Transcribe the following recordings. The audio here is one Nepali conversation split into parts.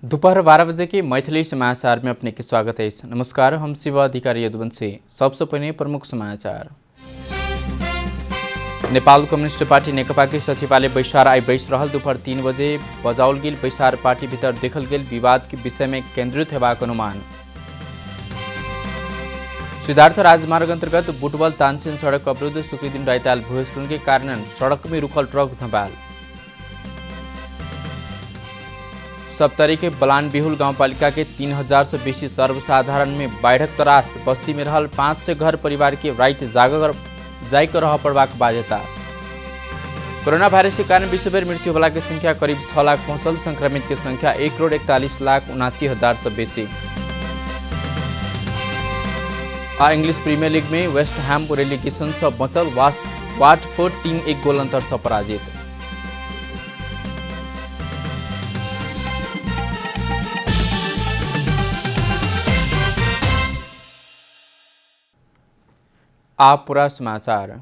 दोपहर 12 बजे के मैथिली समाचार में अपने के स्वागत है। नमस्कार, हम शिव अधिकारी यदुवंशी। सबसे पहले प्रमुख समाचार। नेपाल कम्युनिस्ट पार्टी नेकपा के सचिवालय बैसार आई बैस रहल दोपहर 3 बजे बजाउल गेल बैसार पार्टी भीतर देखल गेल विवाद के विषय में केंद्रित हेबाक अनुमान। सिद्धार्थ राजमार्ग अंतर्गत बुटवल तानसेन सड़क अवरुद्ध शुक्रदिन राइताल भूस्खलन के कारण सड़क में रुकल ट्रक झंपाल। सप्तरी के बलान बिहुल गाउँपालिका के 3000 से बेसी सर्वसाधारण में बाढ़क त्रास। बस्ती में रहल 500 घर परिवार के रात जाकर रह पड़बाक बाध्यता। कोरोना वायरस के कारण विश्वभर मृत्यु होला की संख्या करीब 6 लाख पहुंचल। संक्रमित की संख्या 1,41,79,000 से बेसी। इंग्लिश प्रीमियर लीग में वेस्ट हैम रेलिगेशन से बचल वाटफोर्ड टीम 1 गोल अंतर से पराजित। आप पूरा समाचार।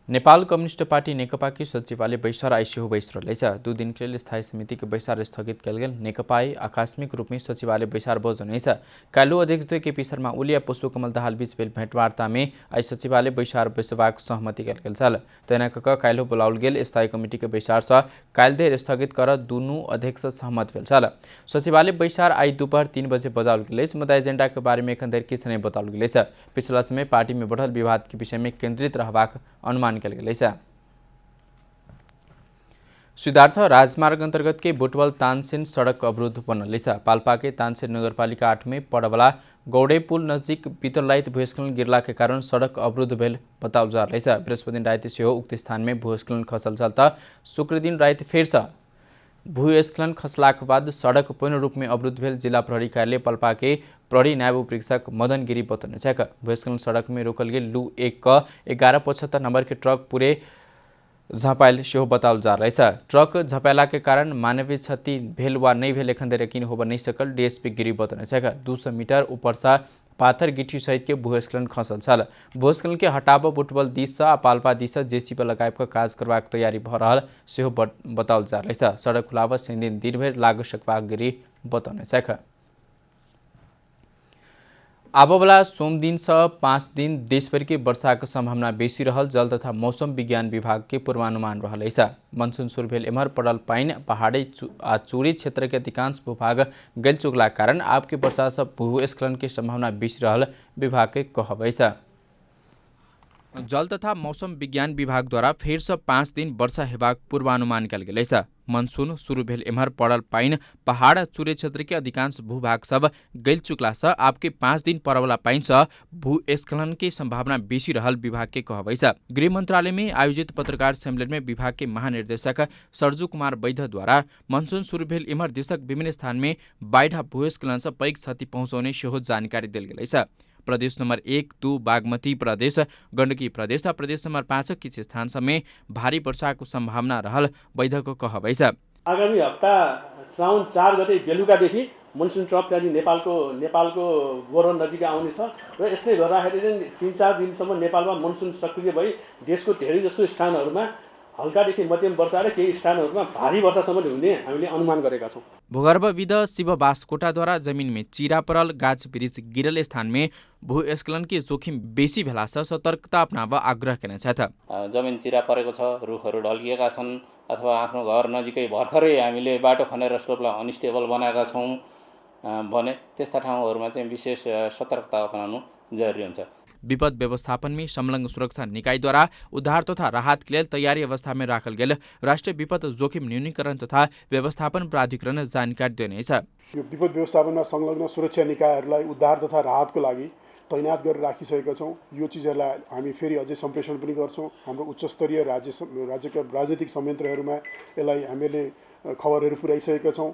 नेपाल कम्युनिस्ट पार्टी नेकपा की सचिवालय बैसार आई सेहो बैस रहलैछ। 2 दिन के लिए स्थायी समिति के बैसार स्थगित कल गेल। नेकपाई आकस्मिक रूप में सचिवालय बैसार बजनेछ। काल्हु अध्यक्ष द्वय केपी शर्मा ओली आ पुष्पकमल दाहाल बीच भेल भेंटवार्ता में आई सचिवालय बैसार बैसबाक सहमति कल गेल छल। तेना कऽ काल्हु बुलाओल गेल स्थायी कमिटी के बैसार सँ काल्हि देर स्थगित कर दुनू अध्यक्ष सहमत भेल छल। सचिवालय बैसार आई दोपहर 3 बजे बजाओल गेल। मुदा एजेंडा के बारे में एखन धरि किछु नहीं बताओल गेल। पिछला समय पार्टी में बढ़ल विवाद के विषय में केंद्रित रहबाक अनुमान कल गेल। सिद्धार्थ राजमार्ग अंतर्गत के बुटवल तानसेन सड़क अवरुद्ध बनल। पाल्पा के तानसेन नगरपालिका 8 में पड़वाला गौड़े पुल नजिक बीतल रात भूस्खलन गिरला के कारण सड़क अवरुद्ध भेल बताओल जा रही है। बृहस्पति दिन रात सेहो उक्त स्थान में भूस्खलन खसल छल त शुक्र दिन रात फेर से भूस्खलन खसलाक बाद सड़क पूर्ण रूप में अवरुद्ध भेल। जिला प्रहरी कार्यालय पाल्पा के प्रहरी नायब उपरीक्षक मदन गिरी बतौने छ। भूस्खलन सड़क में रोकल गेल लू 1 क 1175 नंबर के ट्रक पूरे झपाइल सेहो बताओल जा रही है। ट्रक झपाला के कारण मानवीय क्षति भेल वा नहीं भेल एखन धरि यकीन होब नहीं सकल। डीएसपी गिरी बतौने छ। 200 मीटर ऊपर से पाथर गिट्टी सहित के भूस्खलन खसल छल। भूस्खलन के हटाब बुटवल दिश से आ पाल्पा दिश से जेसीबी लगाए काज करबाक तैयारी भ रहल सेहो बताओल जा रही है। सड़क खुलाब दिन भर लाग सकबाक गिरी बतौने छ। आबोवाला सोम दिन से 5 दिन देशभर के वर्षा की संभावना बेसी रहल। जल तथा मौसम विज्ञान विभाग के पूर्वानुमान रहल है। मनसून शुरू भेल एम्हर पड़ल पाइन पहाड़ी आ चूरी क्षेत्र के अधिकांश भूभाग गल चुकला कारण आपके वर्षा से भूस्खलन की संभावना बेसी रहल विभाग के कहब है। जल तथा मौसम विज्ञान विभाग द्वारा फेर से 5 दिन वर्षा हेबाक पूर्वानुमान कल गेल है। मनसून शुरू भेल एम्हर पड़ल पाइन पहाड़ आ चूरे क्षेत्र के अधिकांश भूभाग सब गल चुकला से आपके 5 दिन पड़वाला पाइन से भूस्खलन की संभावना बेसी रहल विभाग के कहब है। गृह मंत्रालय में आयोजित पत्रकार सम्मेलन में विभाग के महानिर्देशक सरजू कुमार वैद्य द्वारा मनसून शुरू भेल एम्हर देशक विभिन्न स्थान में बाढ़ आ भूस्खलन से पैघ क्षति पहुँचाउने सेहो जानकारी देल गेल है। प्रदेश नंबर 1, 2 बागमती प्रदेश, गण्डकी प्रदेश और प्रदेश नंबर 5 किछ स्थान में भारी वर्षा को संभावना रहल वैद्य को कहब है। आगामी हप्ता श्रावण 4 गते बेलुकादेखि मनसुन ट्रप त्यहाँदेखि नेपालको गोरन नजिक आउने छ र यसले गर्दाखेरि 3-4 दिनसम्म नेपालमा मनसुन सक्रिय भई देशको धेरै जसो स्थानहरूमा हल्कादेखि मध्यम वर्षा र केही स्थानहरूमा भारी वर्षासम्म हुने हामीले अनुमान गरेका छौँ। भूगर्भविद शिव बास्कोटाद्वारा जमीन में चिरा परल गाछ वृक्ष गिरल स्थान में भूस्खलन के जोखिम बेसी भेला से सतर्कता अपनाव आग्रह केना छ। जमिन चिरा परेको छ, रुखहरू ढल्किएका छन् अथवा आफ्नो घर नजिकै भर्खरै हामीले बाटो खनेर स्लोपलाई अनस्टेबल बनाएका छौँ भने त्यस्ता ठाउँहरूमा चाहिँ विशेष सतर्कता अपनाउनु जरुरी हुन्छ। विपद व्यवस्थापन में संलग्न सुरक्षा निकाय द्वारा उद्धार तथा राहत के लिए तैयारी अवस्था में राखल गेल राष्ट्रीय विपद जोखिम न्यूनीकरण तथा व्यवस्थापन प्राधिकरण जानकारी दिनेछ। यो विपद व्यवस्थापनमा संलग्न सुरक्षा निकायहरूलाई उद्धार तथा राहतको लागि तैनात गरेर राखिसकेका छौँ। यो चिजहरूलाई हामी फेरि अझै सम्प्रेषण पनि गर्छौँ। हाम्रो उच्च स्तरीय राज्यका राजनीतिक संयन्त्रहरूमा यसलाई हामीले खबरहरू पुर्याइसकेका छौँ।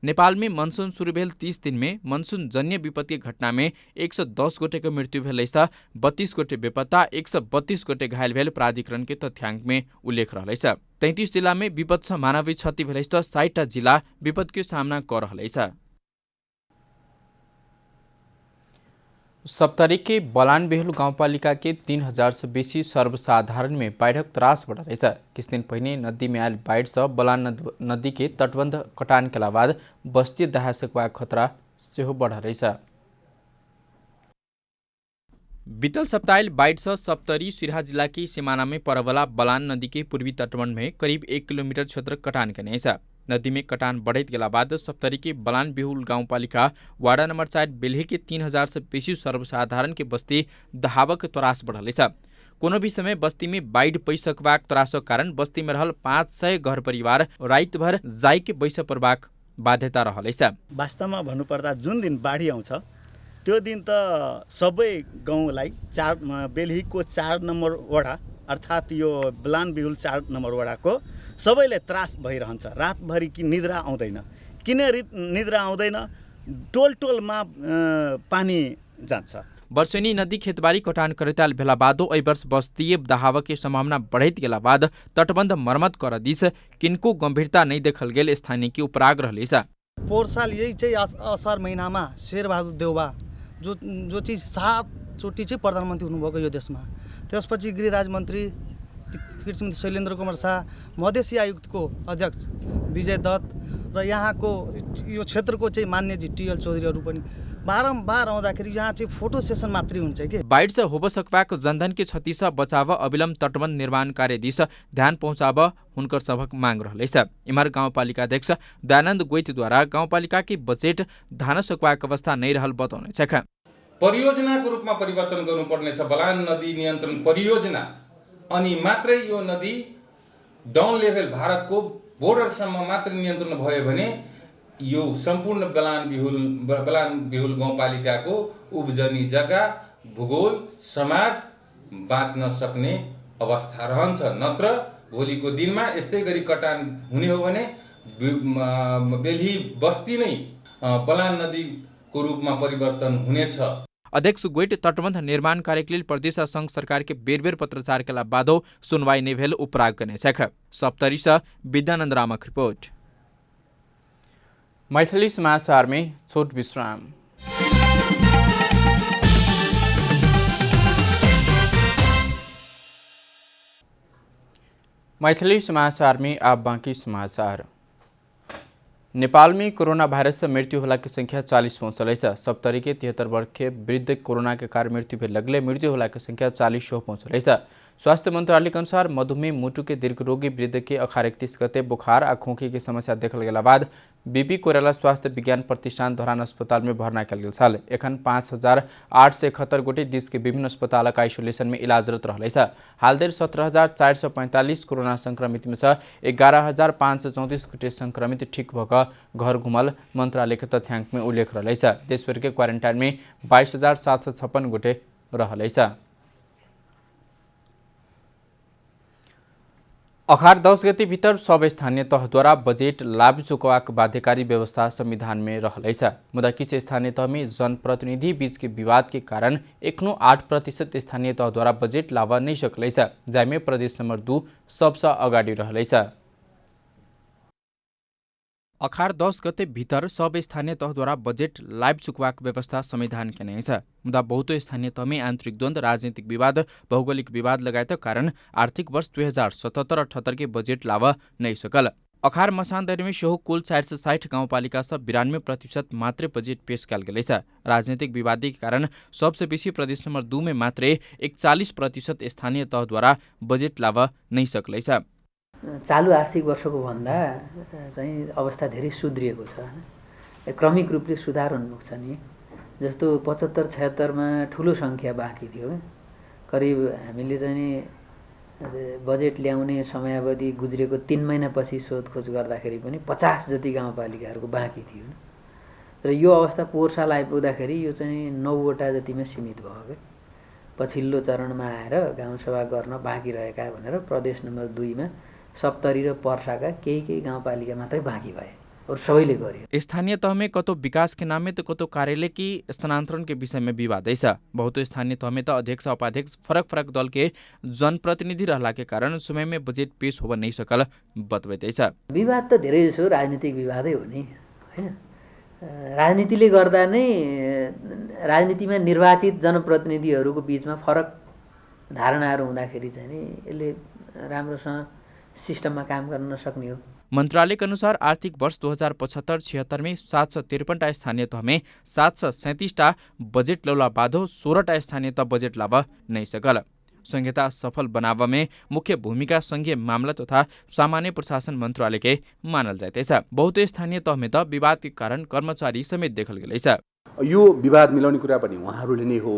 नेपाल में मनसून शुरू भेल 30 दिन में मनसून जन्य विपत्ति घटना में 110 गोटे को मृत्यु भेल 32 गोटे बेपत्ता 132 गोटे घायल भेल प्राधिकरण के तथ्याङ्क में उल्लेख रहल। 33 जिला में विपद से मानवीय क्षति भेल 60टा जिला विपद के सामना कर रहल। सप्तरी के बलान बेहुल गाउँपालिका के 3000 से बेसी सर्वसाधारण में बाढ़क त्रास बढ़ रही है। किस दिन पहले नदी में आयल बाढ़ से बलान नदी के तटबंध कटान के बाद बस्ती दहा सकवा खतरा से बढ़ रही है। बीतल सप्ताह बाढ़ से सप्तरी सिराहा जिला की सीमाना में परवला बलान नदी के पूर्वी तटबंध में करीब 1 किलोमीटर क्षेत्र कटान के है। नदी में कटान बढ़त गेला बाद सप्तरी के बलान बेहुल गाउँपालिका वार्ड नंबर 4 बेल्हे के 3000 से बेसी सर्वसाधारण के बस्ती दहावक त्रास बढ़ल है। कोनो भी समय बस्ती में बाढ़ पैसकबाक त्रासक कारण बस्ती में रहल 500 घर परिवार रात भर जाई के बैस परबाक बाध्यता रहल है। वास्तवमा भन्नुपर्दा जुन दिन बाढी आउँछ त्यो दिन त सबै गाउँलाई बेल्हीको 4 नम्बर वडा अर्थात् यो बलान बेहुल 4 नम्बर वडाको सबैले त्रास भइरहन्छ। रातभरि कि निद्रा आउँदैन। किन निद्रा आउँदैन? टोलमा पानी जान्छ। वर्षेनी नदी खेतबारी कटान करताल भेला बादो ऐ वर्ष बस्तीय दहाव के संभावना बढ़त गेला बाद तटबंध मर्मत कर दिस किनको गंभीरता नहीं देखल गेल स्थानीय की उपराग रहले। पोहोर साल यही चाहिँ असार महिनामा शेरबहादुर देउबा जो चिज 7 चोटि चाहिँ प्रधानमन्त्री हुनुभएको यो देशमा, त्यसपछि गृह राज्य मन्त्री कृषि मन्त्री शैलेन्द्र कुमार शाह, मधेसी आयुक्तको अध्यक्ष विजय दत्त र यहाँको यो क्षेत्रको चाहिँ मान्यजी टिएल चौधरीहरू पनि बारम्बार आउँदाखेरि यहाँ चाहिँ फोटो सेसन मात्रै हुन्छ के। बाढ़ से होब सकबाक जनधन के क्षति से बचाव अविलंब तटबंध निर्माण कार्य दिस ध्यान पहुँचाव हुनकर सबक मांग रहले। इमहर गाउँपालिका अध्यक्ष दयानन्द गोइतीद्वारा गाउँपालिका की बजेट धान सकबाक अवस्था नहीं रहल बताउने छ। परियोजनाको रूपमा परिवर्तन गर्नुपर्ने छ। बलान नदी नियन्त्रण परियोजना अनि मात्रै यो नदी डाउन लेभल भारतको बोर्डरसम्म मात्र नियन्त्रण भयो भने यो सम्पूर्ण बलान बेहुल गाउँपालिकाको उब्जनी जग्गा, भूगोल, समाज बाँच्न सक्ने अवस्था रहन्छ। नत्र भोलिको दिनमा यस्तै गरी कटान हुने हो भने बेल्ही बस्ती नै बलान नदीको रूपमा परिवर्तन हुनेछ। अध्यक्ष गोइट तटबंध निर्माण कार्य के लिए प्रदेश संघ सरकार के बेर पत्रचार के बादो सुनवाई नहीं भेल उपराग करने छ। सप्तरी से विद्यानंद रामक रिपोर्ट। मैथिली समाचार में छोट विश्राम। मैथिली समाचार में आप बाकी समाचार। नेपाल में कोरोना वायरस से मृत्यु होला की संख्या 40 पहुंचल है। सप्तरी के 73 वर्ष के वृद्ध कोरोना के कारण मृत्यु भेल लगले मृत्यु होला की संख्या 40 पहुंचल है। स्वास्थ्य मंत्रालय के अनुसार मधुमेह मुटु के दीर्घ रोगी वृद्ध के 31 गते बुखार आ खोखी की समस्या देखल गेला बाद बीबी कोइराला स्वास्थ्य विज्ञान प्रतिष्ठान धरान अस्पताल में भर्ना कल गेल छल। एखन 5871 गोटे देश के विभिन्न अस्पताल का आइसोलेशन में इलाजरत रहले। हाल देर 17,445 कोरोना संक्रमित में से 11,534 गोटे संक्रमित ठीक भक घर घुमल मंत्रालय के तथ्यांक में उल्लेख रहले। देशभर के क्वारेंटाइन में 22,756 गोटे रहले। अखार 10 गते भीतर सब स्थानीय तहद्वारा बजेट लाभ चुकवाक बाध्यकारी व्यवस्था संविधान में रहलै। मुदा किछ स्थानीय तह में जनप्रतिनिधि बीच के विवाद के कारण एखनो 8% स्थानीय तहद्वारा बजेट लाभ नहीं सकलै। जामे प्रदेश नंबर 2 सबसे अगाडि रहलै। अखार 10 गते भीतर सब स्थानीय तहद्वारा बजेट लाइभ चुकवाक व्यवस्था संविधान के नै छ। मुदा बहुतो स्थानीय तह में आंतरिक द्वन्द्व, राजनीतिक विवाद, भौगोलिक विवाद लगायत कारण आर्थिक वर्ष 2077-78 के बजेट लाभ नहीं सकल। अखार मसानदरी में सेहो कुल 460 गाउँपालिका से 92% मात्रै बजेट पेश कल गेलै। राजनीतिक विवादी के कारण सबसे बेसी प्रदेश नंबर 2 में मात्रै 41% स्थानीय तहद्वारा बजेट लाभ नहीं सकलै। चालू आर्थिक वर्षको भन्दा चाहिँ अवस्था धेरै सुध्रिएको छ। क्रमिक रूपले सुधार उन्मुख छ नि। जस्तो 75-76 मा ठुलो संख्या बाँकी थियो। करिब हामीले चाहिँ बजेट ल्याउने समयावधि गुज्रेको 3 महिनापछि सोधखोज गर्दाखेरि पनि 50 जति गाउँपालिकाहरूको बाँकी थियो। र यो अवस्था पोहोर साल आइपुग्दाखेरि यो चाहिँ 9 वटा जतिमा सीमित भयो। पछिल्लो चरणमा आएर गाउँसभा गर्न बाँकी रहेका भनेर प्रदेश नम्बर 2 मा सप्तरी र पर्साका केही गाउँपालिका मात्रै बाँकी भए और सबैले गर्यो। स्थानीय तह में कतो विकास के नाम में तो कतो कार्यालय की स्थानांतरण के विषय में विवाद है। बहुत स्थानीय तह में तो अध्यक्ष उपाध्यक्ष फरक दल के जनप्रतिनिधि रहला के कारण समय में बजेट पेश हो नहीं सकल बतबैत है। विवाद त धेरै जसो राजनीतिक विवादै हो नि, हैन। राजनीतिले गर्दा नै राजनीतिमा निर्वाचित जनप्रतिनिधिहरूको बिचमा फरक धारणाहरू हुँदाखेरि चाहिँ नि यसले राम्रोसँग सिस्टममा काम गर्न नसक्ने हो। मंत्रालय के अनुसार आर्थिक वर्ष 2075-76 में 753 स्थानीय तह में 737 बजेट लौला बाधो 16 स्थानीय तह बजेट लाभ नहीं सकल। संहिता सफल बनाव में मुख्य भूमिका संघीय मामला तथा सामान्य प्रशासन मंत्रालय के मानल जाते। बहुत स्थानीय तह में त विवाद के कारण कर्मचारी समेत देखल गए। यो विवाद मिलाउने कुरा पनि उहाँहरूले नै हो।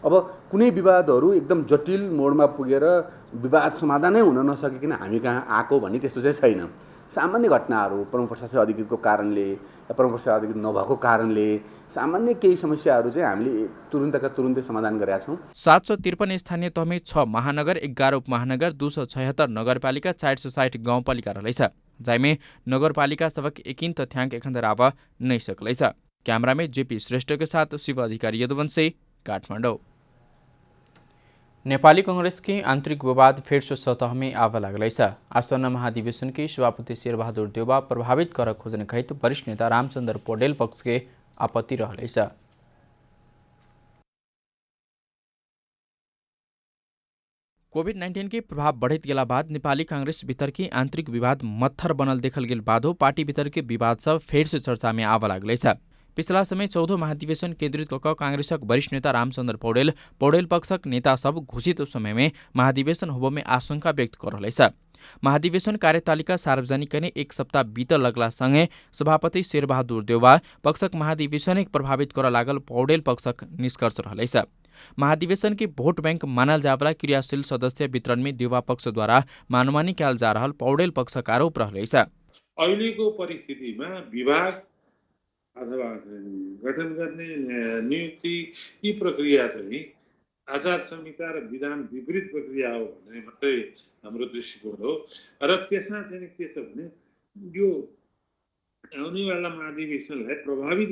अब कुनै विवादहरू एकदम जटिल मोडमा पुगेर विवाद समाधानै हुन नसकिकन हामी कहाँ आएको भन्ने त्यस्तो चाहिँ छैन। सामान्य घटनाहरू प्रमुख प्रशासक अधिकृतको कारणले या प्रमुख प्रशासक अधिकृत नभएको कारणले सामान्य केही समस्याहरू चाहिँ हामीले तुरुन्तका तुरुन्तै समाधान गरेका छौँ। 753 स्थानीय तह में 6 महानगर, 11 उपमहानगर, 276 नगरपालिका, 460 गाउँपालिका रहेछ। जाइमे नगरपालिका सबक एकिन तथ्याङ्क एखन्दर आव नहीं सकलेछ। कैमरा में जेपी श्रेष्ठ के साथ शिव अधिकारी यदुवंशी, काठमाडौँ। नेपाली कांग्रेस की आंतरिक विवाद फिर से सतह में आव लागलेछ। आसन्न महाधिवेशन के सभापति शेरबहादुर देउवा प्रभावित कर खोजने कहित वरिष्ठ नेता रामचंद्र पौडेल पक्ष के आपत्ति रहलेछ। कोभिड-19 के प्रभाव बढ़त गेला बाद नेपाली कांग्रेस भीतर की आंतरिक विवाद मत्थर बनल देखल गेल बादो पार्टी भीतर के विवाद सब फेर से चर्चा में आव लागलेछ। पिछला समय 14 महाधिवेशन केन्द्रित कऽ कांग्रेसक वरिष्ठ नेता रामचंद्र पौडेल पक्षक नेता सब घोषित समय में महाधिवेशन होबो में आशंका व्यक्त कर रहलेछ। महाधिवेशन कार्यतालिका सार्वजनिक करने एक सप्ताह बीतल लगला संगे सभापति शेरबहादुर देउवा पक्षक महाधिवेशन प्रभावित कर लागल पौडेल पक्षक निष्कर्ष रहलेछ। महाधिवेशन के भोट बैंक मानल जावला क्रियाशील सदस्य वितरण में देउवा पक्ष द्वारा मानुमानी क्याल जा रहल पौडेल पक्षक आरोप रहलेछ। अहिलेको परिस्थितिमा विभाग अथवा गठन गर्ने नियुक्ति यी प्रक्रिया चाहिँ आचार संहिता र विधान विपरीत प्रक्रिया हो भन्ने मात्रै हाम्रो दृष्टिकोण हो। र त्यसमा चाहिँ के छ भने यो आउनेवाला महाधिवेशनलाई प्रभावित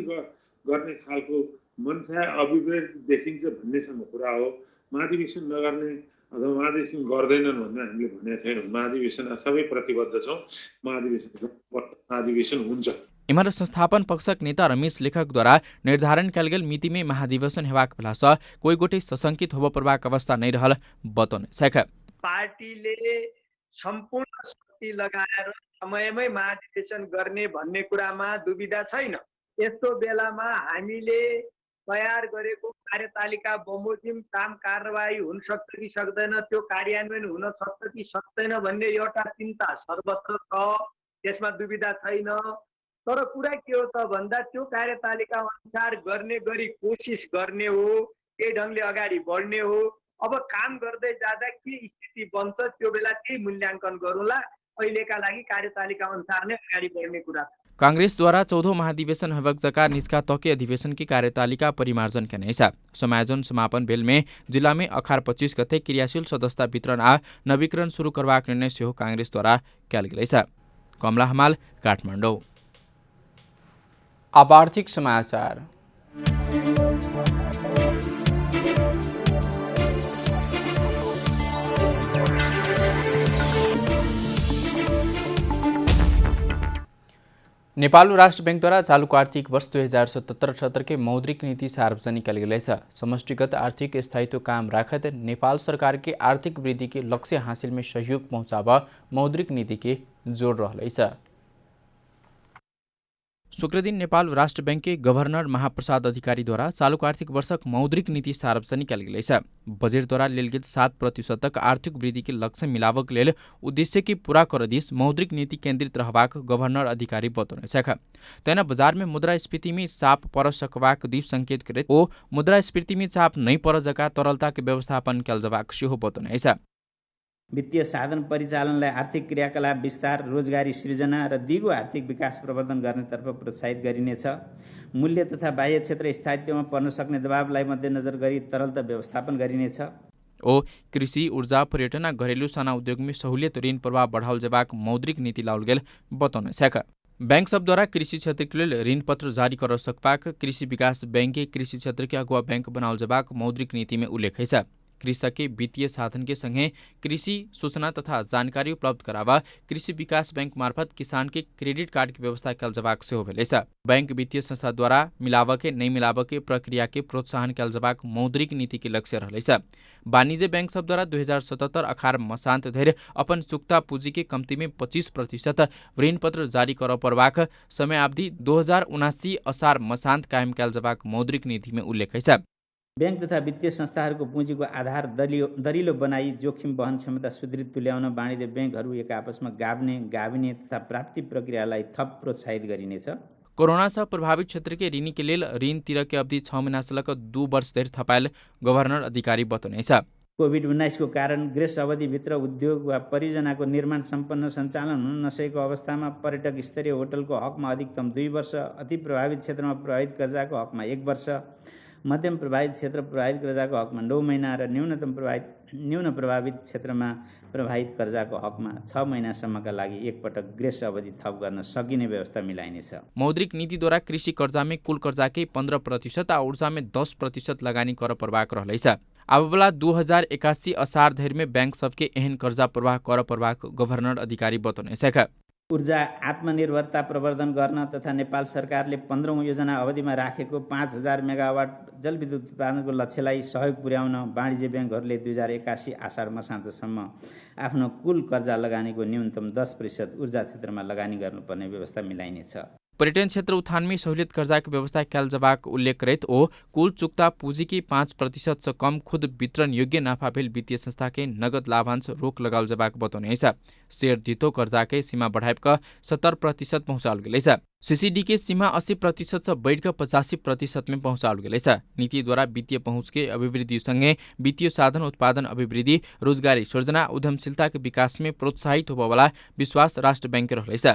गर्ने खालको मनसा अभिव्यक्त देखिन्छ भन्नेसम्म कुरा हो। महाधिवेशन नगर्ने अथवा महाधिवेशन गर्दैनन् भन्ने हामीले भनेका छैनौँ। महाधिवेशन सबै प्रतिबद्ध छौँ। महाधिवेशन हुन्छ। एमर संस्थापन पक्षक नेता रमेश लेखक द्वारा निर्धारण कयल गेल मिति में महाधिवेशन हेबाक भेला कोई गोटे सशंकित होब परबाक अवस्था नहीं रहल बतौने। पार्टीले सम्पूर्ण शक्ति लगाएर समयमै महाधिवेशन गर्ने भन्ने कुरामा दुविधा छैन। यस्तो बेलामा हामीले तयार गरेको कार्यतालिका बमोजिम काम कारबाही हुन सक्छ कि सक्दैन, त्यो कार्यान्वयन हुन सक्छ कि सक्दैन भन्ने एउटा चिन्ता सर्वत्र छ। त्यसमा दुविधा छैन। तर कुरा के हो त भन्दा त्यो कार्यतालिका अनुसार गर्ने गरी कोसिस गर्ने हो, त्यही ढङ्गले अगाडि बढ्ने हो। अब काम गर्दै जाँदा के स्थिति बन्छ त्यो बेला त्यही मूल्याङ्कन गरौँला। अहिलेका लागि कार्यतालिका अनुसार नै अगाडि बढ्ने कुरा। कांग्रेस द्वारा 14 महाधिवेशन हवक जका निष्का तके अधिवेशन की कार्यतालिका परिमार्जन कनेछ। समायोजन समापन बेल में जिला में अखार 25 गते क्रियाशील सदस्यता वितरण आ नवीकरण शुरू करवाक निर्णय सेहो कांग्रेस द्वारा कयल गेलैछ। कमला हमाल, काठमाडौँ। अब आर्थिक समाचार। नेपाल राष्ट्र बैंक द्वारा चालू आर्थिक वर्ष 2077-78 के मौद्रिक नीति सार्वजनिक कयल गेलैछ। समष्टिगत आर्थिक स्थायित्व कायम राखत नेपाल सरकार के आर्थिक वृद्धि के लक्ष्य हासिल में सहयोग पहुँचाव मौद्रिक नीति के जोड़ रहलैछ। शुक्र दिन नेपाल राष्ट्र बैंक के गवर्नर महाप्रसाद अधिकारी द्वारा चालू आर्थिक वर्षक मौद्रिक नीति सार्वजनिक कयल गेलैछ। बजेट द्वारा लेल गेल 7% आर्थिक वृद्धि के लक्ष्य मिलावक लेल उद्देश्य के पूरा कर दिस मौद्रिक नीति केन्द्रित रहबाक गवर्नर अधिकारी बतौने। तैना बाजार में मुद्रास्फीति में चाप पर सकबाक दिव संकेत करे ओ मुद्रास्फीति में चाप नहीं पर जका तरलता के व्यवस्थापन कयल जबाक सेहो बतौने। वित्तीय साधन परिचालनलाई आर्थिक क्रियाकलाप विस्तार, रोजगारी सृजना र दिगो आर्थिक विकास प्रवर्धन गर्नेतर्फ प्रोत्साहित गरिनेछ। मूल्य तथा बाह्य क्षेत्र स्थायित्वमा पर्न सक्ने दबावलाई मध्यनजर गरी तरलता व्यवस्थापन गरिनेछ। ओ कृषि, ऊर्जा, पर्यटन आ घरेलु साना उद्योग में सहूलियत ऋण प्रवाह बढ़ाओल जबाक मौद्रिक नीति लाओल गेल बतौने। बैंक सब द्वारा कृषि क्षेत्र के लिए ऋण पत्र जारी कर सकबाक कृषि विकास बैंक के कृषि क्षेत्र के अगुवा बैंक बनाओल जबाक मौद्रिक नीति में उल्लेख है। कृषक के वित्तीय साधन के संगे कृषि सूचना तथा जानकारी उपलब्ध करावा कृषि विकास बैंक मार्फत किसान के क्रेडिट कार्ड की व्यवस्था कल जबाक से भेलेछ। बैंक वित्तीय संस्था द्वारा मिलावके नहीं मिलावके प्रक्रिया के प्रोत्साहन कल जबाक मौद्रिक नीति के लक्ष्य रहलेछ। वाणिज्य बैंक सब द्वारा 2077 अखार मसान्त धरि अपन चुक्ता पूंजी के कम्ती में 25% ऋण पत्र जारी कर परवाक समयावधि 2079 असार मसान्त कायम कल जबाक मौद्रिक नीति में उल्लेख है। बैंक तथा वित्तीय संस्थाहरूको पुँजीको आधार दरिलो बनाई जोखिम वहन क्षमता सुदृढ तुल्याउन वाणिज्य बैंकहरू एक आपसमा गाभिने तथा प्राप्ति प्रक्रियालाई थप प्रोत्साहित गरिनेछ। कोरोना से प्रभावित क्षेत्र के ऋणी के लेल ऋण तिर के अवधि 6 महीना से लक 2 वर्ष धरि थपायल गभर्नर अधिकारी बतौनेछ। कोभिड-19 को कारण ग्रेस अवधिभित्र उद्योग वा परियोजनाको निर्माण सम्पन्न सञ्चालन हुन नसकेको अवस्थामा पर्यटक स्तरीय होटलको हकमा अधिकतम 2 वर्ष, अति प्रभावित क्षेत्रमा प्रभावित कर्जाको हकमा 1 वर्ष, मध्यम प्रभावित क्षेत्र प्रभावित कर्जाको हकमा 9 महिना र न्यून प्रभावित क्षेत्रमा प्रभावित कर्जाको हकमा 6 महिनासम्मका लागि एकपटक ग्रेस अवधि थप गर्न सकिने व्यवस्था मिलाइनेछ। मौद्रिक नीतिद्वारा कृषि कर्जा में कुल कर्जा के 15% आ ऊर्जा में 10% लगानी कर प्रवाह रहलेछ। अब बेला 2081 असार धरि में बैंक सबके एहन कर्जा प्रवाह कर प्रवाह गभर्नर अधिकारी बतौनेछ। ऊर्जा आत्मनिर्भरता प्रवर्धन गर्न तथा नेपाल सरकारले 15औं योजना अवधिमा राखेको 5000 मेगावाट जलविद्युत उत्पादनको लक्ष्यलाई सहयोग पुर्याउन वाणिज्य बैंकहरूले 2081 आषाढ मसान्तसम्म आफ्नो कुल कर्जा लगानीको न्यूनतम 10% ऊर्जा क्षेत्रमा लगानी गर्नुपर्ने व्यवस्था मिलाइनेछ। पर्यटन क्षेत्र उत्थान में सहुलियत कर्जा की व्यवस्था कैल जबाक उल्लेख करते ओ कुल चुक्ता पूंजी की 5% से कम खुद वितरण योग्य नाफा भेल वित्तीय संस्था के नगद लाभांश रोक लगाल जबाक बतौने शेयर धितो कर्जा के सीमा बढ़ाकर 70% पहुंचाल गेल। सीसीडी के सीमा 80% से बढ़कर 85% में पहुंचाल गेल। नीति द्वारा वित्तीय पहुंच के अभिवृद्धि संगे वित्तीय साधन उत्पादन अभिवृद्धि रोजगारी सृजना उद्यमशीलता के विकास में प्रोत्साहित होबे वाला विश्वास राष्ट्र बैंक रहलेछ।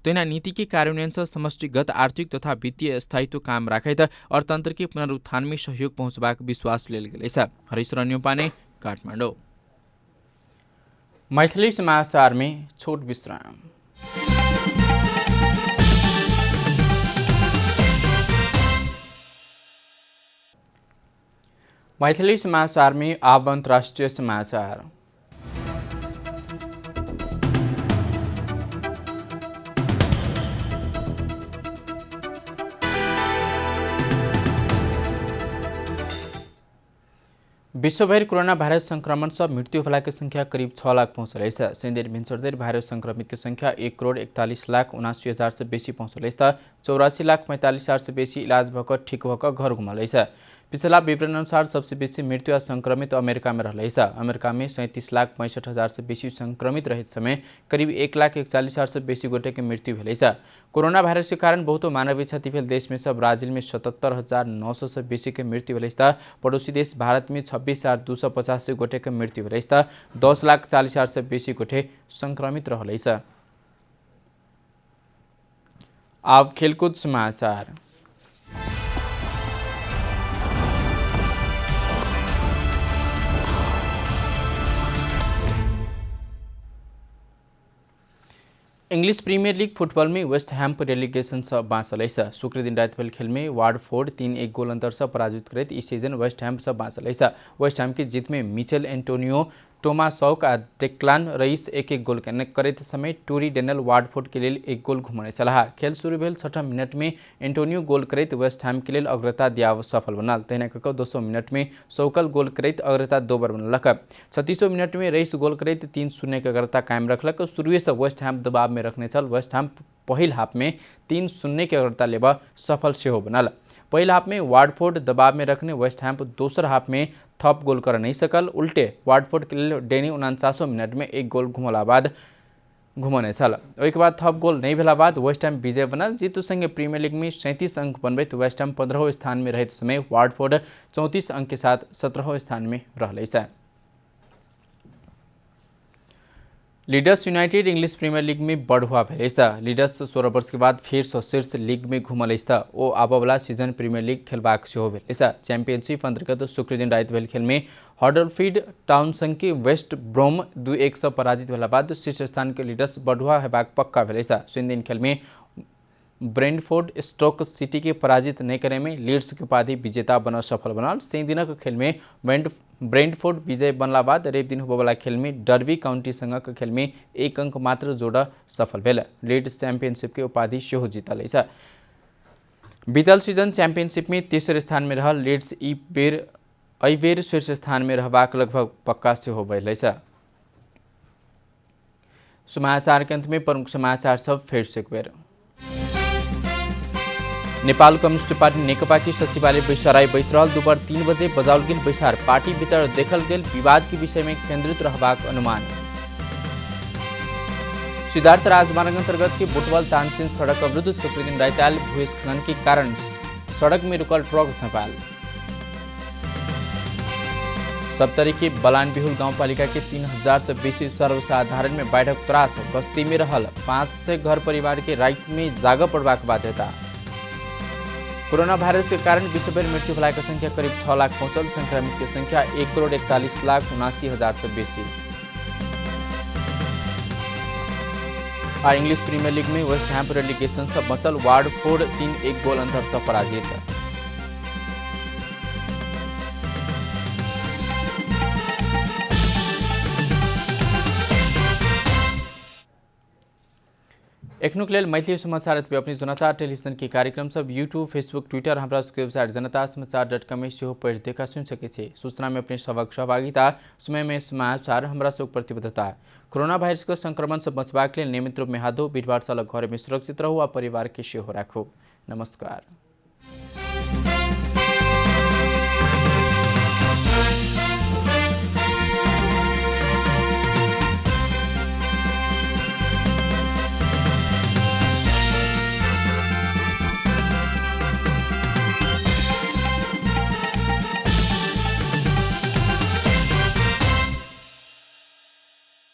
तैना नीति के कार्यान्वयन से समष्टिगत आर्थिक तथा वित्तीय स्थायित्व काम राखैत अर्थतन्त्र के पुनरुत्थान में सहयोग पहुंचबाक विश्वास लेल गेलेछ। हरीशरण न्यौपाने, काठमाडौँ। मैथिली समाचार में छोट विश्राम। मैथिली समाचार में अब अन्तर्राष्ट्रिय समाचार। विश्वभर कोरोना भाइरस संक्रमण से मृत्यु होला की संख्या करीब 6 लाख पहुँचल। सेंदेर भिन्सर्देर भाइरस संक्रमित की संख्या 1,41,79,000 से बेसी पहुँचल। 84,45,000 से बेसी इलाज भक ठीक भक घर घुमल। पिछला विवरण अनुसार सबसे बेसी मृत्यु संक्रमित अमेरिका में रहल। अमेरिका में 37,65,000 से बेसी संक्रमित रहित समय करीब 1,41,000 से बेसी गोटे के मृत्यु भेल। कोरोना भाइरस के कारण बहुत मानवीय क्षति भेल देश में सब ब्राजील में 77,900 से बेसी के मृत्यु भेल। पड़ोसी देश भारत में 26,250 से गोटे के मृत्यु भेल। 10,40,000 से बेसी गोटे संक्रमित रहल। अब खेलकूद समाचार। इंग्लिश प्रीमियर लीग फुटबॉल में वेस्ट हैम पर रेलीगेशन से बाँचल। शुक्र दिन रात भेल खेल में वार्डफोर्ड 3-1 गोल अंतर से पराजित करते इस सीजन वेस्ट हैम से बाँचल। वेस्ट हैम की जीत में मिचेल एंटोनियो टोमासौक आ डेक्लान रईस 1-1 गोल करते समय टोरी डेनल वार्डफोर्ड के लिए 1 गोल घुमाने चला। खेल शुरू भेल 6 मिनट में एंटोनियो गोल करते वेस्ट हैम के लिए अग्रता दियाव सफल बनल। तहिना कऽ 200 मिनट में सौकल गोल करते अग्रता 2 बार बनलक। 36 मिनट में रईस गोल करते 3-0 के अग्रता कायम रखलक। शुरुए से वेस्ट हैम दबाव में रखने चल वेस्ट हैम पहिल हाफ में 3-0 के अग्रता लेबा सफल सेहो बनल। पहिल हाफ में वार्डफोर्ड दबाव में रखने वेस्ट हैम दूसर हाफ में थप गोल कर नहीं सकल। उल्टे वार्डफोर्ड के लिए डेनी 49 मिनट में 1 गोल घुमला बाद घुमने छल। ओहिके बाद थप गोल नहीं भेला बाद वेस्ट हैम विजय बनल। जीतू संगे प्रीमियर लीग में 37 अंक बनबैत वेस्ट हैम 15वें स्थान में रहते समय वार्डफोर्ड 34 अंक के साथ 17वें स्थान में रहल। Leaders United English Premier League में बढ़ुआ भेल। लीडर्स 16 वर्ष के बाद फिर शीर्ष लीग में घुमल। ओ आबवला सीजन प्रीमियर लीग खेलबाक सेहो भेल। चैंपियनशिप अंतर्गत शुक्र दिन रात भेल खेल में हडर्सफील्ड टाउन संग के वेस्ट ब्रोम 2-1 से पराजित भेला बाद शीर्ष स्थान के लीडर्स बढ़ुआ हेबाक पक्का भेल। शनि दिन खेल में ब्रेंटफोर्ड स्टोक सिटी के पराजित नहीं करे में लीड्स की उपाधि विजेता बन सफल बनल। 6 दिन के खेल में ब्रेंटफोर्ड विजय बनला बाद रेप दिन होबेवाला खेल में डर्बी काउंटी संग के खेल में 1 अंक मात्र जोड़ सफल भेल। लीड चैंपियनशिप के उपाधि सेहो जीतल। बीतल सीजन चैंपियनशिप में तेसर स्थान में रहल लीड्स एहि बेर शीर्ष स्थान में रहबाक लगभग पक्का सेहो भेल। समाचार के अंत में प्रमुख समाचार सब फेर से एक बेर। नेपाल कम्युनिस्ट पार्टी नेकपा की सचिवालय बैसाराई बैस रहल। दोपहर 3 बजे बजाउल गेल बैसार पार्टी भीतर देखल गेल विवाद के विषय में केंद्रित रहबाक अनुमान। सिद्धार्थ राजमार्ग अंतर्गत के बुटवल तानसेन सड़क अवरुद्ध। शुक्रदिन राइताल भूस्खलन के कारण सड़क में रुकल ट्रक सपाल। सप्तरी के बलान बिहुल गाउँपालिका के 3000 से बेसी सर्वसाधारण में बाढ़क त्रास। बस्ती में रहल 500 घर परिवार के रात में जाग पड़बाक बाध्यता। कोरोना वायरस के कारण विश्वभर मृत्यु भलाक संख्या करीब 6 लाख पहुंचल। संक्रमित की संख्या 1,41,79,000 से बेसी। इंग्लिश प्रीमियर लीग में वेस्ट हैम रेलीगेशन से बचल। वार्डफोर्ड 3-1 गोल अंतर से पराजित। एखनुक लेल मैथिली समाचार अपनी जनता टेलीविजन के कार्यक्रम सब यूट्यूब फेसबुक ट्विटर हमारा वेबसाइट जनतासमाचार.com में सेहो पढ़ देखा सुन सके छे। सूचना में अपने सबक सहभागिता समय में समाचार हमारा सब प्रतिबद्धता। कोरोना वायरस के संक्रमण से बचबाक लेल नियमित रूप में हाथ धो, भीड़भाड़ से अलग घर में सुरक्षित रहू आ परिवार के सेहो राखू। नमस्कार।